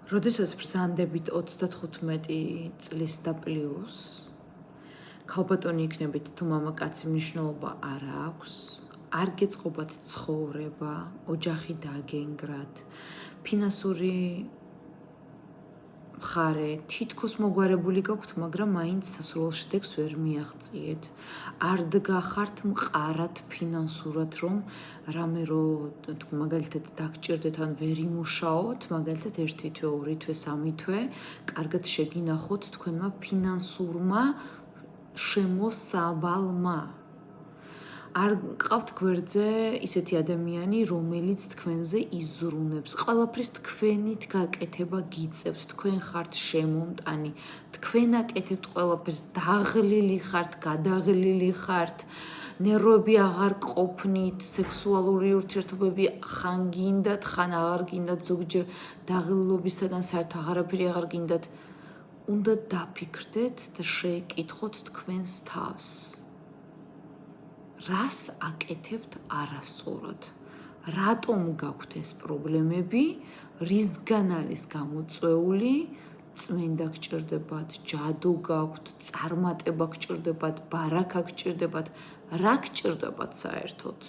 როდესაც ბრძანდებით 35 წლის და პლუს, ქალბატონი იქნებით თუ მამაკაცი მნიშვნელობა არ აქვს, არ გეწყობათ ცხოვრება, ოჯახი დაგენგრათ, ფინანსური მხარე თითქოს მოგვარებული გაქვთ, მაგრამ მაინც სასურველ შედეგს ვერ მიაღწიეთ. არ დგახართ მყარად ფინანსურად, რომ რამე მაგალითად დაგჭირდეთ ან ვერ იმუშაოთ, მაგალითად 1 თვე, 2 თვე, 3 თვე, კარგად შეგინახოთ თქვენმა ფინანსურმა შემოსავალმა. არ გყავთ გვერდზე ისეთი ადამიანი, რომელიც თქვენზე იზრუნებს. ყველაფრის თქვენით გაკეთება გიწევთ, თქვენ ხართ შემომტანი, თქვენ აკეთებთ ყველაფერს, დაღლილი ხართ, გადაღლილი ხართ, ნერვები აღარ ყოფნით, სექსუალური ურთიერთობები ხან გინდათ, ხან აღარ გინდათ, ზოგჯერ დაღლილობისაგან საერთოდ აღარაფერი აღარ გინდათ. უნდა დაფიქრდეთ და შეეკითხოთ თქვენს თავს. რას აკეთებთ არასწორად? რატომ გაქვთ ეს პრობლემები? რისგან არის გამოწვეული? წმენდა გჭირდებათ, ჯადო გაქვთ, წარმატება გჭირდებათ, ბარაქა გჭირდებათ, რა გჭირდებათ საერთოდ?